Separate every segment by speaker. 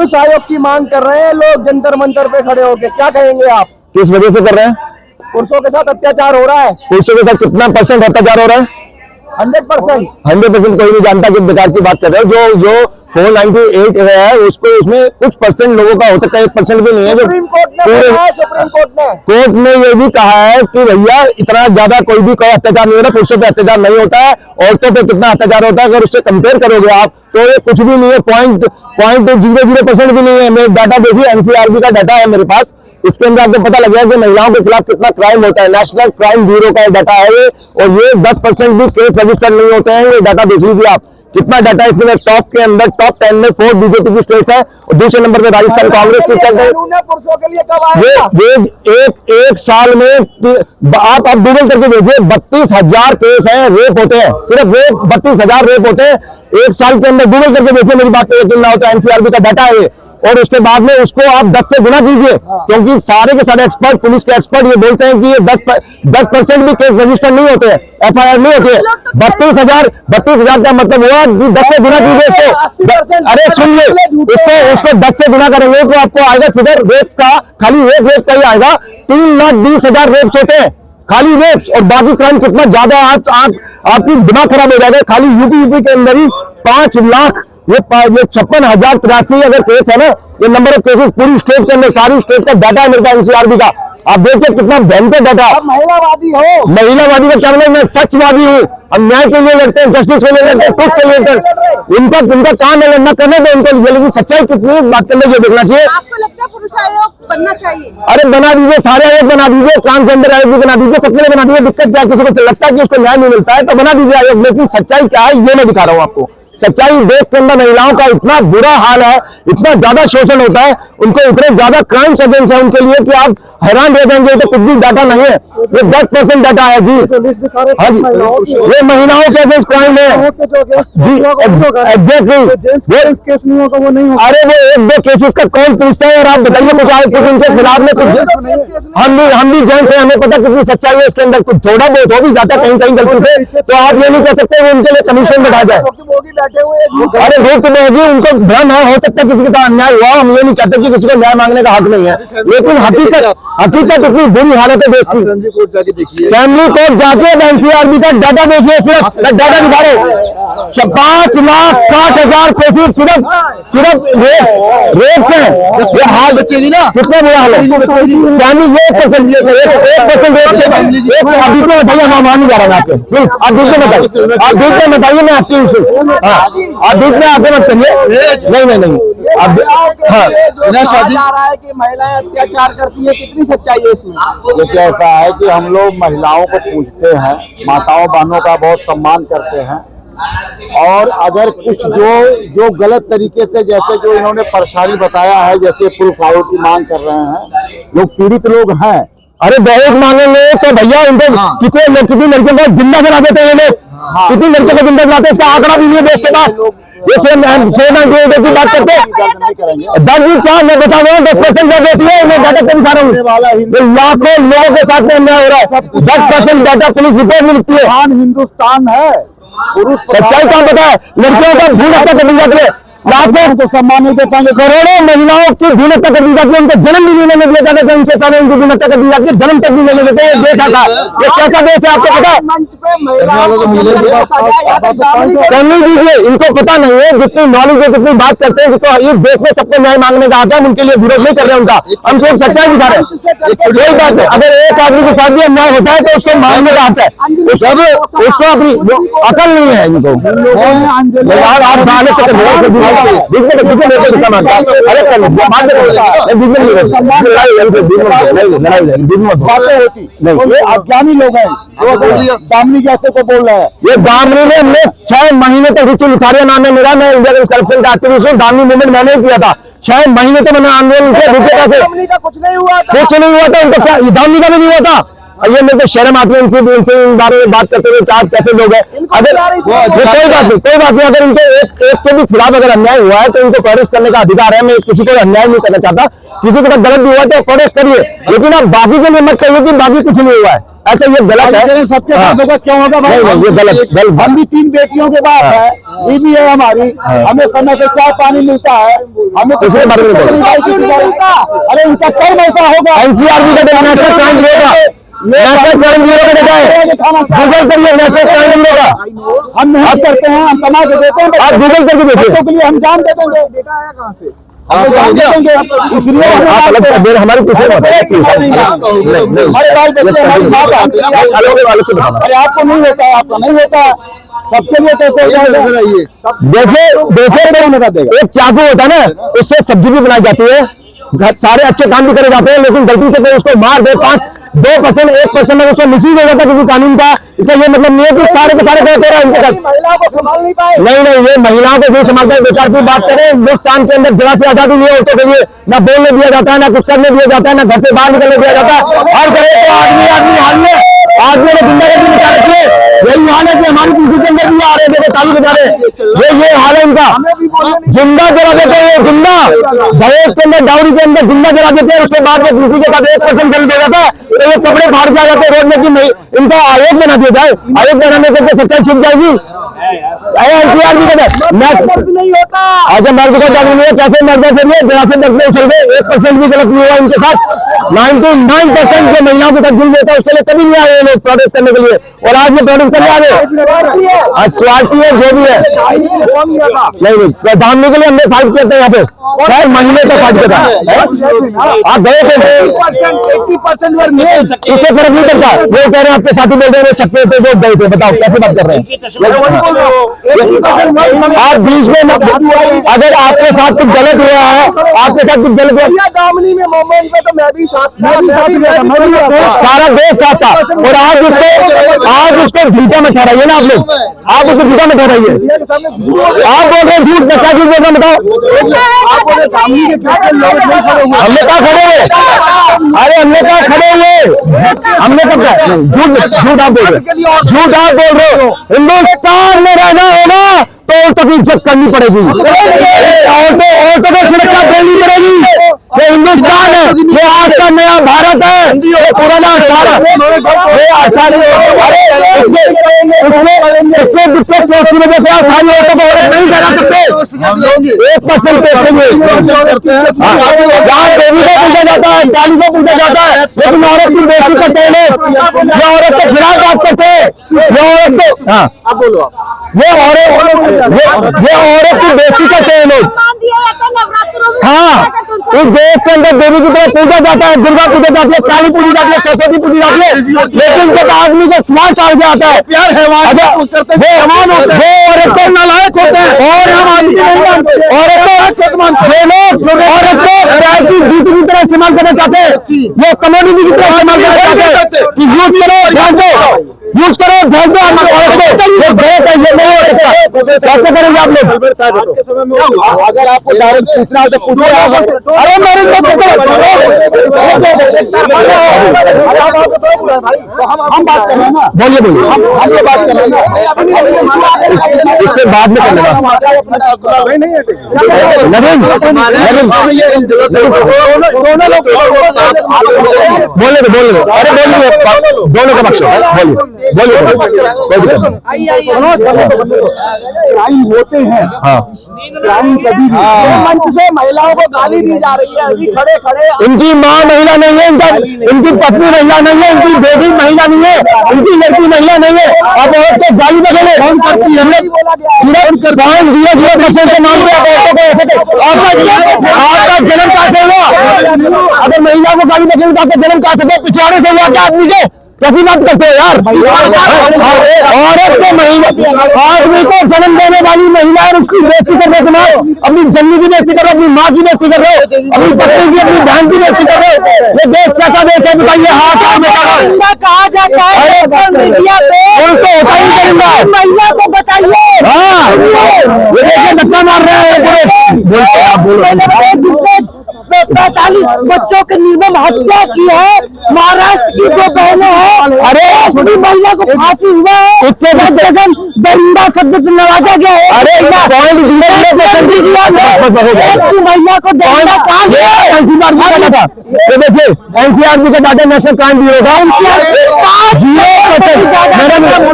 Speaker 1: पुरुष आयोग की मांग कर रहे हैं लोग जंतर मंतर पे खड़े होकर, क्या कहेंगे आप?
Speaker 2: किस वजह से कर रहे हैं?
Speaker 1: पुरुषों के साथ अत्याचार हो रहा है।
Speaker 2: पुरुषों के साथ कितना % अत्याचार हो रहा है?
Speaker 1: 100%।
Speaker 2: 100% कोई नहीं जानता कि बेकार की बात कर रहे हो। जो 498 है उसको, उसमें कुछ % लोगों का हो सकता है, 1% भी नहीं है। जो
Speaker 1: सुप्रीम कोर्ट
Speaker 2: ने ये भी कहा है कि भैया इतना ज्यादा कोई अत्याचार नहीं हो रहा, पुरुषों पे अत्याचार नहीं होता है, औरतों पे कितना अत्याचार होता है। अगर उससे कंपेयर करोगे आप तो ये कुछ भी नहीं है, 0.00% भी नहीं है। मेरे डाटा देखिए, NCRB का डाटा है मेरे पास, इसके अंदर आपको पता लग गया कि महिलाओं के खिलाफ कितना क्राइम होता है। नेशनल क्राइम ब्यूरो का डाटा है ये, और ये 10% भी केस रजिस्टर नहीं होते हैं। ये डाटा देख लीजिए आप, कितना डाटा है इसमें। टॉप के अंदर टॉप 10 में 4 BJP की स्टेट्स है, और दूसरे नंबर पे राजस्थान कांग्रेस की स्टेट है। ये एक साल में आप गूगल करके देखिए, 32,000 केस हैं, रेप होते हैं, सिर्फ रेप 32,000 रेप होते हैं एक साल के अंदर। गूगल करके देखिए, मेरी बात पे यकीन ना हो तो NCRB का डाटा है ये। और उसके बाद में उसको आप 10 से गुना कीजिए, क्योंकि सारे के सारे एक्सपर्ट, पुलिस के एक्सपर्ट ये बोलते हैं कि ये 10% भी केस रजिस्टर नहीं होते हैं, FIR नहीं होती है। 32,000 का मतलब हुआ कि 10 से गुना कीजिए इसको। अरे सुनिए, उसको 10 से गुना करेंगे तो आपको आएगा फिगर रेप का, खाली रेप का ही आएगा 3,20,000 रेप्स होते हैं, खाली रेप्स। और बाकी क्राइम कितना ज्यादा है, आपकी दिमाग खराब हो जाएगा। खाली यूपी के अंदर ही 5 लाख, ये 56,083 अगर केस है ना, ये नंबर ऑफ केसेस पूरी स्टेट के अंदर, सारी स्टेट का डाटा है मेरे पास NCRB का। आप देखिए कितना भयंकर डाटा।
Speaker 1: महिलावादी हो,
Speaker 2: महिलावादी का क्या मतलब? मैं सचवादी हूँ, हम न्याय के लिए लड़ते हैं, जस्टिस के लिए लड़ते हैं, ट्रुथ के लिए लड़ते हैं। इनका काम है लड़ना, करने दो इनको, लेकिन सच्चाई कितनी है इस बात के लिए देखना चाहिए।
Speaker 3: आपको लगता है पुरुष आयोग बनना चाहिए?
Speaker 2: अरे बना दीजिए, सारे आयोग बना दीजिए, ट्रांसजेंडर आयोग भी बना दीजिए, सबके लिए बना दीजिए। दिक्कत क्या, किसी को लगता है कि उसको न्याय नहीं मिलता है तो बना दीजिए आयोग, लेकिन सच्चाई क्या है ये मैं दिखा रहा हूँ आपको। सच्चाई, देश के अंदर महिलाओं का इतना बुरा हाल है, इतना ज्यादा शोषण होता है, उनको इतने ज्यादा क्राइम्स अगेंस्ट है उनके लिए कि आप हैरान रह जाएंगे। तो कुछ भी डाटा नहीं है, ये 10% डाटा है जी। हाँ जी, ये महिलाओं के अगेंस्ट क्राइम है जी, एग्जैक्टली। केस नहीं होगा वो नहीं होगा। अरे वो 1-2 केसेस का कौन पूछता है? और आप बताइए कुछ आए कुछ उनके खिलाफ में कुछ। हम भी जेंट्स हैं, हमें पता कितनी सच्चाई है इसके अंदर। कुछ थोड़ा बहुत हो भी जाता है कहीं कहीं गलती से, तो आप ये नहीं कह सकते वो उनके लिए कमीशन बैठा जाए। अरे वो तो नहीं, उनको भ्रम है, हो सकता है किसी के साथ अन्याय हुआ, हम ये नहीं कहते कि किसी को न्याय मांगने का हक नहीं है, लेकिन हकीकत इतनी बुरी हालत है देश की। फैमिली कोर्ट जाके NCRB का डाटा देखिए, सिर्फ डाटा दिखा रहे 5,60,000 केसेस सिर्फ रेप्स हैं। ये हाल बच्चे ना कितना बुरा हाल है। यानी ये 1% अभी तो बताइए, मैं मान नहीं जा रहा हूँ आपको, प्लीज आप बीच में बताइए, आप बीच में बताइए, मैं आपकी आप बीच में आगे मत करिए। नहीं अब हाँ,
Speaker 1: शादी जा रहा है कि महिलाएं अत्याचार करती है, कितनी सच्चाई है इसमें?
Speaker 4: देखिए ऐसा है कि हम लोग महिलाओं को पूछते हैं, माताओं बहनों का बहुत सम्मान करते हैं, और अगर कुछ जो गलत तरीके से, जैसे जो इन्होंने परेशानी बताया है, जैसे पुरुष आयोग की मांग कर रहे हैं, लोग पीड़ित लोग हैं।
Speaker 2: अरे दहेज मांगेंगे तो भैया उनको कितनी लड़कियों को जिंदा करा देते हैं लोग, कितनी लड़कियों को जिंदा कराते हैं, इसका आंकड़ा भी नहीं है देश के पास। ये सिर्फ की बात करते हैं, दर्द क्या मैं बता रहा हूँ, 10% दर्द होती है, मैं डाटा कम खा रहा हूँ। लाखों लोगों के साथ में अन्याय हो रहा है, 10% डाटा पुलिस रिपोर्ट में लिखती है।
Speaker 4: हिंदुस्तान है, पुरुष
Speaker 2: सच्चाई क्या पता है? लड़कियों का भ्रूण हत्या कर दी जाती है, लाखों को सम्मान नहीं दे पाएंगे, करोड़ों महिलाओं की भ्रूण हत्या कर दी जाती है, उनको जन्म भी नहीं लेने दिया जाता है, उनके कारण उनकी भ्रूण हत्या कर दी जाती है, जन्म तक भी नहीं लेने देते। ये देखा था, ये कैसा देश है आपको पता है? करने दीजिए, इनको पता नहीं है, जितनी नॉलेज है जितनी बात करते हैं, जितना इस देश में सबको न्याय मांगने का आता है, उनके लिए विरोध नहीं कर रहे उनका, हम सिर्फ सच्चाई दिखा रहे हैं। कोई बात नहीं, अगर एक आदमी के साथ भी अन्याय होता है तो उसको मांगने का आता है, उसको अपनी अकल नहीं है इनको। आप गाने से
Speaker 4: अज्ञानी लोग हैं, दामिनी जैसे को बोल रहे हैं।
Speaker 2: ये दामिनी ने हमने 6 महीने तक रितु लुथारिया नाम है मेरा, मैं इंडिया करप्शन का एक्टिविस्ट हूँ। दामिनी मूवमेंट मैंने किया था, 6 महीने तक मैंने आंदोलन किया,
Speaker 1: कुछ नहीं हुआ था
Speaker 2: उनका क्या, दामिनी का भी नहीं हुआ था। ये मेरे को शर्म आती है इनके बारे में बात करते हुए, क्या कैसे लोग हैं। अगर कोई बात नहीं, अगर इनके एक के भी खिलाफ अगर अन्याय हुआ है तो इनको प्रोटेस्ट करने का अधिकार है। मैं किसी को अन्याय नहीं करना चाहता, किसी को गलत भी हुआ तो प्रोटेस्ट करिए, लेकिन आप बाकी के लिए मत कहिए कि बाकी कुछ नहीं हुआ है। ऐसा ये गलत है।
Speaker 4: सबके साथ होगा, क्यों होगा भाई?
Speaker 2: नहीं, ये गलत।
Speaker 4: हम भी 3 बेटियों के बाप है, बीवी है हमारी, हमें समय से चाय पानी मिलता है, हमें
Speaker 2: इसके बारे में
Speaker 4: अरे उनका कौन ऐसा होगा?
Speaker 2: एनसीआरबी का नेशनल क्राइम ब्यूरो का, नेशनल क्राइम ब्यूरो का डेटा है, गूगल करिए नेशनल क्राइम ब्यूरो का।
Speaker 4: हम मेहनत करते हैं, हम कमा के देते हैं,
Speaker 2: आप गूगल करके देखिए,
Speaker 4: बच्चों के लिए हम जान दे देंगे। बेटा आया कहाँ से? हम जान दे देंगे, इसलिए
Speaker 2: आप अलग कर हमारी पीछे
Speaker 4: हमारे बाल बच्चे हमारी बात आती है। अरे आपको नहीं होता है, आपका नहीं होता है, सबके लिए कैसे हो जाएगा? देखिए एक चाकू होता है ना, उससे सब्जी भी बनाई जाती है, सारे अच्छे काम भी करे जाते हैं, लेकिन गलती से कोई उसको मार दे 2%, 1% में उसको मिसयूज हो जाता है किसी कानून का। इसका ये मतलब नहीं है कि सारे के सारे गलत हो रहा है इनके साथ।
Speaker 1: महिलाओं को संभाल नहीं पाए।
Speaker 2: नहीं, ये महिलाओं को जो संभालते हैं बेकार की बात करें। हिंदुस्तान के अंदर जगह से आजादी नहीं है औरतों के लिए, ना बोलने दिया जाता है, ना कुछ करने दिया जाता है, ना घर से बाहर निकलने दिया जाता है। हर जगह तो आदमी हाल में आदमी ने गुंडागर्दी निकाल रखी है। यही हाल है कि हमारी पीछे के अंदर भी आ रहे थे ताली बजा रहे, ये हाल है इनका। जिंदा जला देते हैं, जिंदा दहेज के अंदर, डाउरी के अंदर जिंदा जला देते हैं। उसके बाद में किसी के साथ 1% जल दिया जाता है, तो ये कपड़े फाड़ के आ जाते हैं रोड में कि नहीं, इनका आयोग बना दिया जाए। आयोग बनाने से सच्चाई छुप जाएगी।
Speaker 1: नहीं होता।
Speaker 2: आज मर्द का जागरूक है, कैसे मर्द चलिए जरा से डरने उछल गए, 1% भी गलत नहीं हुआ इनके साथ। 99% जो महिलाओं के साथ जुड़ होता है उसके लिए कभी नहीं आए लोग प्रोटेस्ट करने के लिए, और आज ये प्रोटेस्ट करने आ गए। स्वार्थी है जो भी है, नहीं प्रधानमंत्री के लिए हमने फाइट किया था यहाँ पे, शायद महीने तक फाइट किया था। आप गए थे, 80% इससे फर्क नहीं पड़ता। वो कह रहे हैं आपके साथी बोल रहे हैं छक्के पे जो गए थे, बताओ कैसे बात कर रहे हैं आप बीच में। अगर आपके साथ कुछ गलत हुआ है, आपके साथ कुछ गलत हुआ,
Speaker 1: दामनी में मोमेंट पे तो मैं भी साथ था,
Speaker 2: सारा देश साथ था, और आज उसको झूठा में ठहराइए ना आप लोग, आप उसको झूठा में ठहराइए। आप बोल रहे झूठ में, क्या झूठ बोल रहे हैं बताओ। हमने कहा खड़े हुए, अरे हमने कहा खड़े हुए, हमने कब कहा झूठ आप बोल रहे हो। हिंदुस्तान में रहना होगा तो औरतों की इज्जत करनी पड़ेगी, औरतों को सुरक्षा देनी पड़ेगी। ये हिंदुस्तान है, ये आज का नया भारत है, ये पुराना 18 की वजह से आप सारी औरतों को औरत नहीं करा सकते। 1% जहाँ देवी को पूछा जाता है, काली को पूछा जाता है, लेकिन औरत की बेइज्जती करते हैं लोग, ये औरत के खिलाफ बात करते हैं, ये औरत को, हाँ आप बोलो, ये औरत की बेइज्जती करते हैं लोग। हाँ, इस देश के अंदर देवी की तरह पूजा जाता है, दुर्गा पूजा जाती है, काली पूजी जाती है, सरस्वती पूजी जाती है, लेकिन जब आदमी को स्वार्थ आ जाता है, वो औरत को नालायक होते हैं, और हम आदमी नहीं मानते, औरत को जीत की तरह इस्तेमाल करना चाहते हैं, वो कमोडिटी की तरह इस्तेमाल करना चाहते हैं कि यूज करो ध्यान दो, औरत को, ये गलत है, ये नहीं हो सकता। कैसे करेंगे आप लोग?
Speaker 4: अगर आपको डायरेक्ट पूछना हो तो पूछो।
Speaker 2: अरे मेरे
Speaker 4: हम बात कर रहे हैं ना,
Speaker 2: बोलिए
Speaker 4: हम ये बात कर रहे हैं,
Speaker 2: इसके बाद में करने बोले अरे बोलिए दोनों का पक्ष बोलिए
Speaker 4: क्राइम होते हैं,
Speaker 2: हाँ
Speaker 4: क्राइम कभी भी
Speaker 1: मंच से महिलाओं को गाली दी जा रही है, अभी खड़े खड़े।
Speaker 2: इनकी माँ महिला नहीं है, इनकी पत्नी महिला नहीं है, इनकी बेटी महिला नहीं है, इनकी लड़की महिला नहीं है। अब औरत को गाली बदले कौन करती है? सिर्फ 0.00% के नाम पे औरतों को ऐसे आपका जन्म कहाँ से हुआ? अगर महिला को गाली बदले तो आपका जन्म कहाँ से हुआ? पिछवाड़े से हुआ क्या आदमी के? कैसी बात करते हो यार? औरत को महिला, आदमी को जन्म देने वाली महिला है, उसकी बेइज्जती करने के बाद अपनी जन्मी की बेइज्जती कर रहे हो, अपनी माँ की बेइज्जती कर रहे हो, अपनी पत्नी की, अपनी बहन की बेइज्जती कर रहे हो। ये देश कैसा देश है बताइए? हाँ
Speaker 3: कहा जाता है मीडिया पे,
Speaker 2: उनको होता ही करेंगे,
Speaker 3: महिला को बताइए।
Speaker 2: हाँ ये देखिए धक्का मार रहे हैं, बोलते आप बोलो
Speaker 3: 45 बच्चों के निर्मम हत्या की है। महाराष्ट्र की 2 बहनें हैं। अरे छोटी महिला को फांसी हुआ है, उसके बाद जगन दरिंदा शब्द से नवाजा गया है। अरे महिला को दरिंदा कहा गया है।
Speaker 2: देखिए एनसीआरबी का डाटा नेशनल क्राइम ब्यूरो का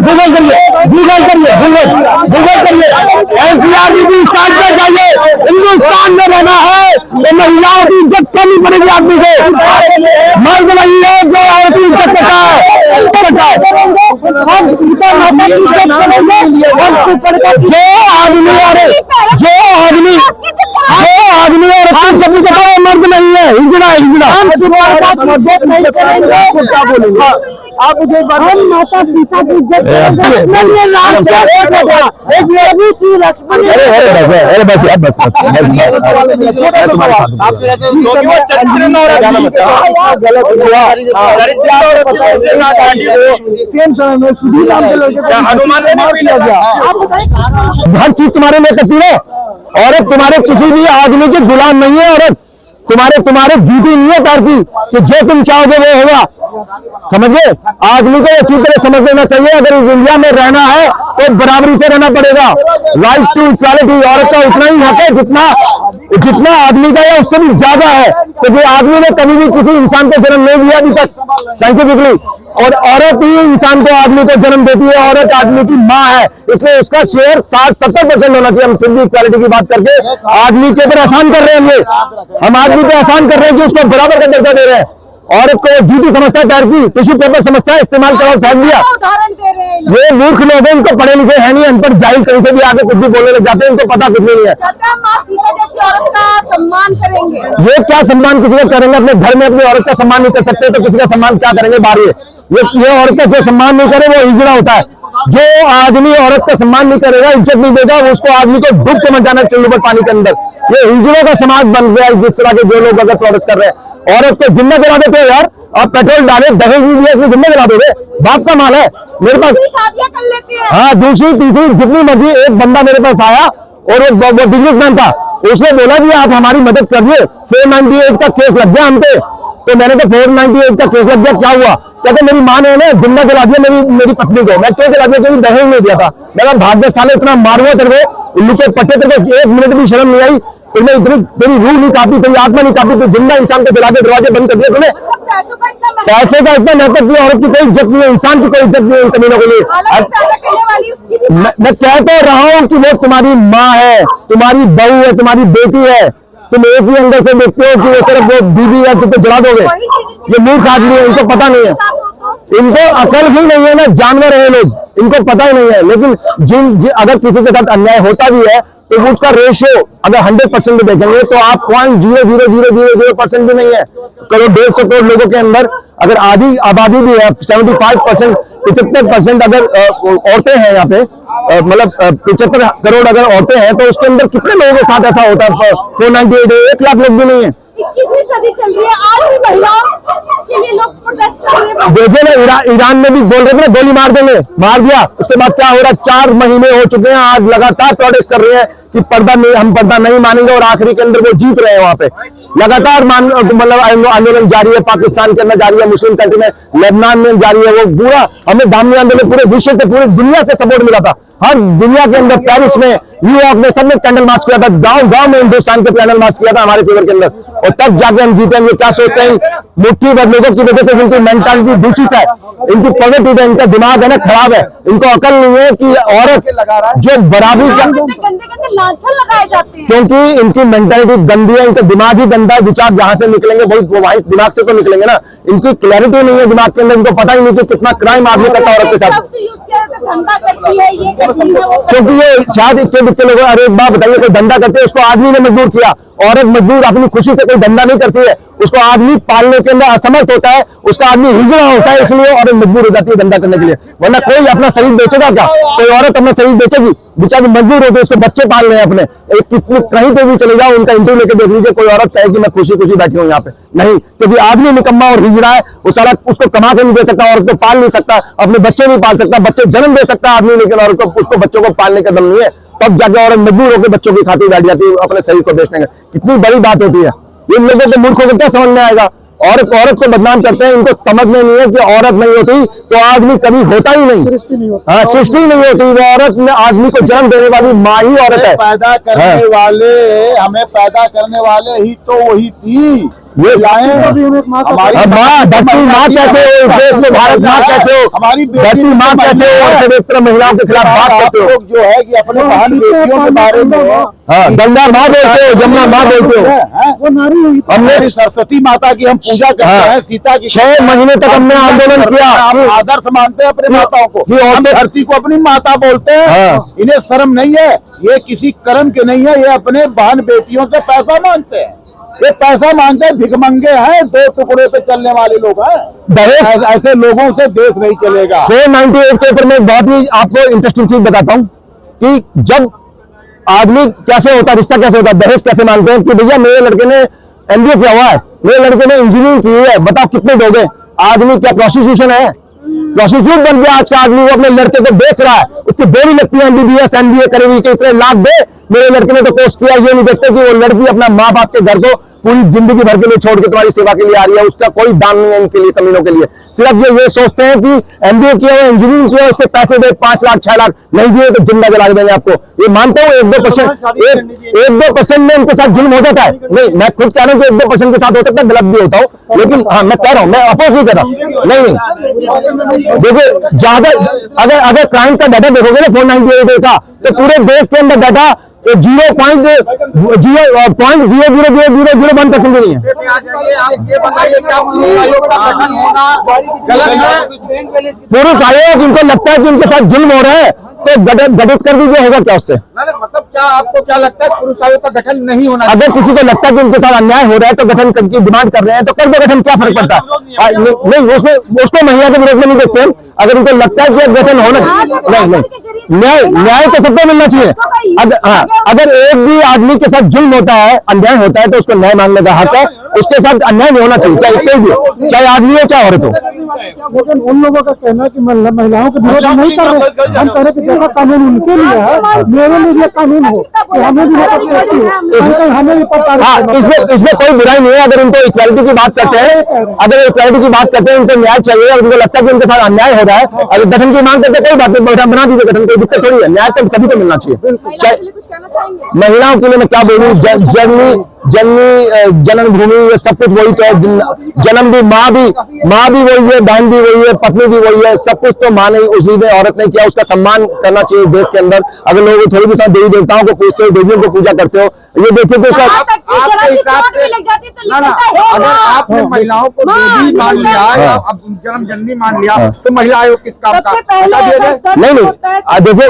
Speaker 2: गूगल करिए एनसीआरबी की साथ में जाइए। हिंदुस्तान में रहना है तो महिलाओं की इज्जत करनी पड़ेगी आदमी को। मर्द वही है जो औरत की इज्जत करता है। जो आदमी और जब मर्द नहीं है हिजड़ा
Speaker 1: आप मुझे
Speaker 3: हम माता पिता की इज्जत
Speaker 1: सेम समय में सुधीर नाम के लड़के हनुमान ने मार दिया गया।
Speaker 2: हर चीज तुम्हारे लिए करती है। औरत तुम्हारे किसी भी आदमी के गुलाम नहीं है। औरत तुम्हारे जूती नहीं है पैर की कि जो तुम चाहोगे वो होगा। समझिए आदमी को अच्छी तरह समझ लेना चाहिए। अगर इस इंडिया में रहना है तो बराबरी से रहना पड़ेगा। राइट टू इक्वालिटी औरत का उतना ही हक है जितना आदमी का है, उससे भी ज्यादा है। क्योंकि आदमी ने कभी भी किसी इंसान को जन्म नहीं दिया अभी तक साइंटिफिकली, और औरत ही इंसान को आदमी को जन्म देती है। औरत आदमी की माँ है, इसलिए उसका शेयर 60-70% होना चाहिए। हम फिर भी इक्वालिटी की बात करके आदमी के ऊपर आसान कर रहे हैं। हम आदमी पे आसान कर रहे हैं कि उसको बराबर का दर्जा दे रहे हैं। औरत को जूती समझता है पैर की, टिश्यू पेपर समझता है, इस्तेमाल करा फेंक दिया।
Speaker 3: उदाहरण दे रहे हैं।
Speaker 2: ये मूर्ख लोग हैं, इनको पढ़े लिखे है नहीं, अनपढ़ जाहिल कहीं से भी आके कुछ भी बोलने लग जाते हैं। इनको पता कुछ नहीं है।
Speaker 3: माँ सीता जैसी औरत का सम्मान करेंगे।
Speaker 2: ये क्या सम्मान किसी का करेंगे? अपने घर में अपनी औरत का सम्मान नहीं कर सकते तो किसी का सम्मान क्या करेंगे बाहर? ये औरत का जो सम्मान नहीं करे वो हिजड़ा होता है। जो आदमी औरत का सम्मान नहीं करेगा, इज्जत नहीं देगा, उसको आदमी को डूब के मर जाना चाहिए ऊपर पानी के अंदर। ये हिजड़ों का समाज बन गया है। जिस तरह के जो लोग अगर प्रोटेस्ट कर रहे हैं, औरत को जिंदा जला देते हो यार। आप पेट्रोल डाले, दहेज नहीं दिया, इसमें जिंदा जला दोगे? बाप का माल है। मेरे पास
Speaker 3: शादियां कर लेते हैं।
Speaker 2: हाँ, दूसरी तीसरी जितनी मर्जी। एक बंदा मेरे पास आया और वो बिजनेसमैन था। उसने बोला कि आप हमारी मदद करिए, 498 का केस लग गया हम पे। तो मैंने तो 498 का केस लग गया, क्या हुआ? कहते मेरी माँ ने जिंदा जला दिया मेरी पत्नी को। मैं क्यों जला दिया? क्योंकि दहेज नहीं दिया था। मेरा भाग्य साले इतना मारुआ तेरे उल्लू के पट्टे तेरे को 1 मिनट भी शर्म नहीं आई। तुम्हें इतनी तेरी रूह नहीं कापी, तेरी आत्मा नहीं कापी, तो जिंदा इंसान को जला के दरवाजे बंद कर दिया तूने। पैसे का इतना महत्व नहीं, औरत की कोई इज्जत नहीं है, इंसान की कोई इज्जत नहीं है इन कमीनों के लिए। मैं कह तो रहा हूँ कि वो तुम्हारी माँ है, तुम्हारी बहू है, तुम्हारी बेटी है। तुम एक ही अंदर से देखते हो कि वो सिर्फ वो बीवी है, तुमको जला दोगे। ये मूर्ख आदमी है, इनको पता नहीं है, इनको अकल ही नहीं है ना। जानवर है लोग, इनको पता ही नहीं है। लेकिन अगर किसी के साथ अन्याय होता भी है तो उसका रेशियो अगर 100% भी देखेंगे तो आप 0.0000% भी नहीं है। करोड़ 150 करोड़ लोगों के अंदर अगर आधी आबादी भी है 75%, 75% अगर औरतें हैं यहाँ पे, मतलब 75 करोड़ अगर औरतें हैं तो उसके अंदर कितने लोगों के साथ ऐसा होता है? 498 1 लाख लोग भी नहीं है।
Speaker 3: 21वीं सदी चल रही है, आज भी महिलाओं के लिए लोग प्रोटेस्ट कर रहे हैं।
Speaker 2: देखिए ना, ईरान में भी बोल रहे थे ना गोली मार देंगे, मार दिया। उसके बाद क्या हो रहा है? 4 महीने हो चुके हैं, आज लगातार प्रोटेस्ट कर रहे हैं कि पर्दा नहीं, हम पर्दा नहीं मानेंगे। और आखिरी के अंदर वो जीत रहे हैं वहां पे। लगातार मतलब आंदोलन जारी है, पाकिस्तान के अंदर जारी है, मुस्लिम कंट्री में, लेबनान में जारी है। वो पूरा हमें दामनी आंदोलन पूरे विश्व से, पूरी दुनिया से सपोर्ट मिला था। हर दुनिया के अंदर, पेरिस में, न्यूयॉर्क में, सबने कैंडल मार्च किया था। गांव में हिंदुस्तान के कैंडल मार्च किया था हमारे फेवर के अंदर। और तब जाके हम जीते। हम ये क्या सोचते हैं? मुट्ठी भर लोगों की वजह से जिनकी मेंटालिटी दूषित है, इनकी पॉजिटिव है, इनका दिमाग है ना खराब है, इनको अकल नहीं है कि औरत जो बराबरी का,
Speaker 3: गंदे लांछन लगाए जाते हैं
Speaker 2: क्योंकि इनकी मेंटालिटी गंदी है, इनका दिमाग ही गंदा है। विचार जहां से निकलेंगे वही दिमाग से तो निकलेंगे ना। इनकी क्लैरिटी नहीं है दिमाग के अंदर, इनको पता ही नहीं कि कितना क्राइम आदमी करता है औरत के साथ।
Speaker 3: धंधा करती है, ये करती है,
Speaker 2: क्योंकि ये शायद इतने दिक्कत लोग, अरे एक बात बताइए, कोई धंधा करते हैं उसको आदमी ने मजबूर किया। औरत मजबूर अपनी खुशी से कोई धंधा नहीं करती है, उसको आदमी पालने के अंदर असमर्थ होता है, उसका आदमी हिजड़ा होता है, इसलिए औरत मजबूर हो जाती है धंधा करने के लिए। वरना कोई अपना शरीर बेचेगा क्या? कोई औरत अपना शरीर बेचेगी? बेचारी मजबूर होती है, उसको बच्चे पाल रहे हैं अपने। कितनी कहीं पे भी चले जाओ, उनका इंटरव्यू लेके देख लीजिए, कोई औरत कहे कि मैं खुशी खुशी बैठी हूँ यहाँ पे, नहीं। क्योंकि आदमी निकम्मा और हिजड़ा है, वो सारा उसको कमा के नहीं दे सकता, औरत को पाल नहीं सकता, अपने बच्चे नहीं पाल सकता। बच्चे जन्म दे सकता आदमी, लेकिन औरत को, उसको बच्चों को पालने का दम नहीं है। तब जाके औरत मजबूर होकर बच्चों की खातिर बैठ जाती है अपने शरीर को बेचने का। कितनी बड़ी बात होती है। इन लोगों के मूर्खों को क्या समझ में आएगा? औरत को बदनाम करते हैं, इनको समझ में नहीं है कि औरत नहीं होती तो आदमी कभी होता ही नहीं,
Speaker 3: सृष्टि नहीं होती।
Speaker 2: हाँ, सृष्टि नहीं होती। वो औरत में आदमी को जन्म देने वाली माँ ही औरत है।
Speaker 4: पैदा करने वाले, हमें पैदा करने वाले ही तो वही थी।
Speaker 2: ये
Speaker 4: हमारी
Speaker 2: माँ, धरती माँ कहते हो, देश में भारत माँ कहते हो,
Speaker 4: हमारी
Speaker 2: धरती माँ कहते हो, और फिर एक तरह महिलाओं के खिलाफ बात करते हो।
Speaker 4: लोग जो है कि अपने बहन बेटियों के बारे में,
Speaker 2: हाँ, गंगा माँ बोलते हो, जमुना माँ बोलते हो।
Speaker 3: वो नारी हुई।
Speaker 2: हमने
Speaker 4: सरस्वती माता की हम पूजा करते हैं, सीता की
Speaker 2: 6 महीने तक हमने आंदोलन किया।
Speaker 4: हम आदर्श मानते हैं अपने माताओं को, हम धरती को अपनी माता बोलते हैं। इन्हें शर्म नहीं है, ये किसी कर्म के नहीं है, ये अपने बहन बेटियों से पैसा मांगते हैं। ये पैसा मांगते हैं, भिखमंगे हैं, 2 टुकड़े पे चलने वाले लोग हैं।
Speaker 2: दहेज,
Speaker 4: ऐसे लोगों से देश नहीं चलेगा।
Speaker 2: 498 के ऊपर मैं बहुत ही आपको इंटरेस्टिंग चीज बताता हूँ कि जब आदमी कैसे होता, रिश्ता कैसे होता, दहेज कैसे मांगते हैं कि भैया मेरे लड़के ने MBA किया हुआ है, मेरे लड़के ने इंजीनियरिंग की है, बताओ कितने दोगे? आदमी क्या प्रोस्टिट्यूशन है? प्रोस्टिट्यूट बन गया आज का आदमी। वो अपने लड़के को बेच रहा है, उसकी बोली लगती है MBBS MBA करेगी कि इतने लाख दे। मेरे लड़के ने तो कोर्स किया, ये नहीं देखते कि वो लड़की अपना माँ बाप के घर को पूरी जिंदगी भर के लिए छोड़ के तुम्हारी सेवा के लिए आ रही है। उसका कोई दाम नहीं है इनके लिए, कमीनों के लिए। सिर्फ ये सोचते हैं कि MBA किया हुआ, इंजीनियरिंग किया, उसके पैसे दे 5 लाख 6 लाख, नहीं दिए तो जिंदा जला देंगे आपको। ये मानता हूँ 1-2% में उनके साथ जुल्म हो जाता है। नहीं, मैं खुद कह रहा हूँ कि 1-2% के साथ हो सकता है, गलत भी होता हूँ, लेकिन हाँ मैं कह रहा हूँ, मैं अपोज नहीं कर रहा हूँ। नहीं देखिए, ज्यादा अगर क्राइम का डाटा देखोगे ना 498 का, तो पूरे देश के अंदर डाटा 0.000001% भी नहीं है। पुरुष आयोग, इनको लगता है कि उनके साथ जुल्म हो रहा है तो गठित कर दीजिए, होगा क्या उससे?
Speaker 1: मतलब क्या आपको क्या लगता है पुरुष आयोग का गठन नहीं होना?
Speaker 2: अगर किसी को लगता है कि उनके साथ अन्याय हो रहा है तो गठन की डिमांड कर रहे हैं तो कर दो गठन, क्या फर्क पड़ता है? नहीं, उसको महिला के विरोध में नहीं देखते हम। अगर उनको लगता है कि गठन होना, नहीं, न्याय तो सबको मिलना चाहिए। अगर एक भी आदमी के साथ जुल्म होता है, अन्याय होता है, तो उसको न्याय मांगने का हक है। उसके साथ अन्याय नहीं होना चाहिए, चाहे कोई भी हो, चाहे आदमी हो चाहे औरत हो।
Speaker 3: लेकिन उन लोगों का कहना है कि महिलाओं के विरोध नहीं कर रहे, हम कह रहे कि जैसा कानून उनके लिए है, मेरे लिए ये कानून हो कि हमें भी सेफ्टी हो, हमें भी पता।
Speaker 2: इसमें कोई बुराई नहीं है। अगर उनको इक्वालिटी की बात करते हैं, उनको न्याय चाहिए और उनको लगता है कि उनके साथ अन्याय हो रहा है, अगर गठन की मांग करते कोई बात नहीं, बना दीजिए गठन, कोई दिक्कत थोड़ी है। न्याय तो सभी को मिलना चाहिए। महिलाओं के लिए मैं क्या बोलूँ, जन्मभूमि, ये सब कुछ वही तो है। जन्म भी, माँ भी वही है, बहन भी वही है, पत्नी भी वही है, सब कुछ तो माँ ने, उसने औरत ने किया, उसका सम्मान करना चाहिए देश के अंदर। अगर लोग थोड़ी भी साथ देवी देवताओं को पूजते हो, देवियों को पूजा करते हो, ये देखिए तो उसका
Speaker 1: आपके हिसाब से अगर आपने महिलाओं को देवी मान लिया, जन्म जननी मान लिया, तो महिला आयोग किस काम का?
Speaker 2: नहीं, देखिए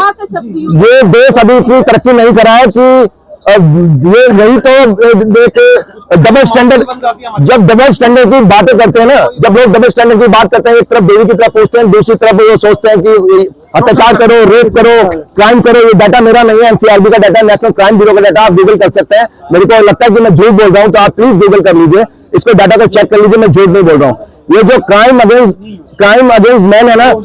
Speaker 2: ये देश अभी इतनी तरक्की नहीं करा है कि ये यही तो डबल स्टैंडर्ड, जब डबल स्टैंडर्ड की बातें करते हैं ना, जब लोग डबल स्टैंडर्ड की बात करते हैं, एक तरफ देवी की तरफ पूछते हैं, दूसरी तरफ वो सोचते हैं कि अत्याचार करो, रेप करो, क्राइम करो। ये डाटा मेरा नहीं है, NCRB का डाटा, नेशनल क्राइम ब्यूरो का डाटा, आप गूगल कर सकते हैं। मेरे को लगता है कि मैं झूठ बोल रहा हूँ तो आप प्लीज गूगल कर लीजिए, इसको डाटा को चेक कर लीजिए, मैं झूठ नहीं बोल रहा हूँ। ये जो क्राइम अगेंस्ट मैन है ना, वो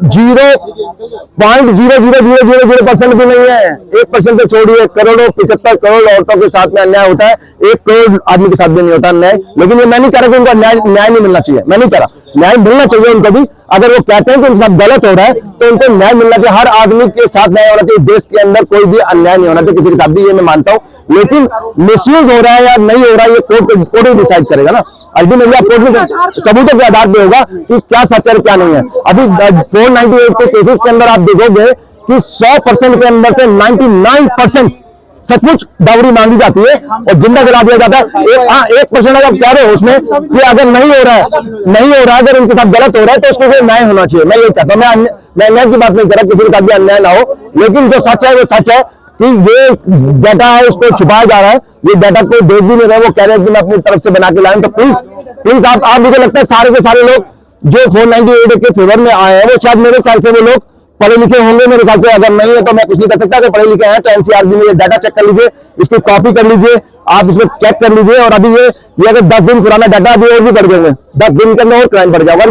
Speaker 2: 0.00000% भी नहीं है। 1% तो छोड़िए, करोड़ों 75 करोड़ औरतों के साथ में अन्याय होता है, 1 करोड़ आदमी के साथ भी नहीं होता अन्याय। लेकिन ये मैं नहीं कह रहा कि उनको न्याय नहीं मिलना चाहिए, मैं नहीं कह रहा, न्याय मिलना चाहिए उनको भी। अगर वो कहते हैं कि उनके साथ गलत हो रहा है तो उनको न्याय मिलना चाहिए। हर आदमी के साथ न्याय होना चाहिए, देश के अंदर कोई भी अन्याय नहीं होना चाहिए किसी के साथ भी, ये मैं मानता हूँ। लेकिन मिसयूज हो रहा है या नहीं हो रहा है, ये कोर्ट ही डिसाइड करेगा ना। अल्टीमेटली आप कोर्ट में सबूतों के आधार पे होगा कि क्या सच है क्या नहीं है। अभी 498 के केसेस के अंदर आप देखोगे कि 100% के अंदर से 99% सचमुच डाउरी मांगी जाती है और जिंदा जला दिया जाता है। 1% अगर कह रहे हो उसमें कि अगर नहीं हो रहा है, अगर उनके साथ गलत हो रहा है तो उसको न्याय होना चाहिए। मैं ये कहता हूँ, मैं अन्याय की बात नहीं कर रहा, किसी के साथ भी अन्याय ना हो, लेकिन जो सच है वो सच है कि ये डाटा है, उसको छुपाया जा रहा है। ये डाटा कोई देख भी नहीं रहे, वो कह रहे हैं कि मैं अपनी तरफ से बना के लाऊं। तो प्लीज आप मुझे लगता है सारे के सारे लोग जो 498 के फेवर में आए हैं, वो शायद मेरे ख्याल से वो लोग पढ़े लिखे होंगे। मेरे ख्याल से अगर नहीं है तो मैं कुछ नहीं कर सकता। अगर पढ़े लिखे हैं तो NCRB में ये डाटा चेक कर लीजिए, इसकी कॉपी कर लीजिए, आप इसको चेक कर लीजिए। और अभी ये अगर 10 दिन पुराना डाटा अभी और भी बढ़ जाएंगे, 10 दिन के अंदर और क्राइम बढ़ जाएगा।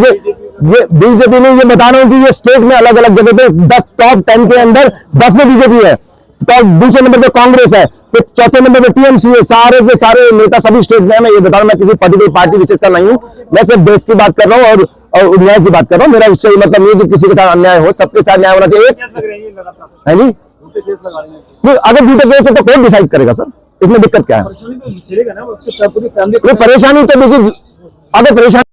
Speaker 2: ये बीजेपी ने, ये बता रहा हूँ कि ये स्टेट में अलग अलग जगह पे 10 टॉप 10 के अंदर 10 में बीजेपी है। तो दूसरे नंबर पे कांग्रेस है, तो चौथे नंबर पे टीएमसी है। सारे के सारे नेता सभी स्टेट में है। मैं ये बता रहा हूं, मैं किसी पर्टिकुलर पार्टी विशेष का नहीं हूं, मैं सिर्फ देश की बात कर रहा हूं और न्याय की बात कर रहा हूं। मेरा उससे मतलब नहीं है कि किसी के साथ अन्याय हो, सबके साथ न्याय होना चाहिए, है जी। नहीं, अगर झूठे केस है तो कौन डिसाइड करेगा सर, इसमें दिक्कत क्या है? परेशानी तो देखिए, अगर परेशानी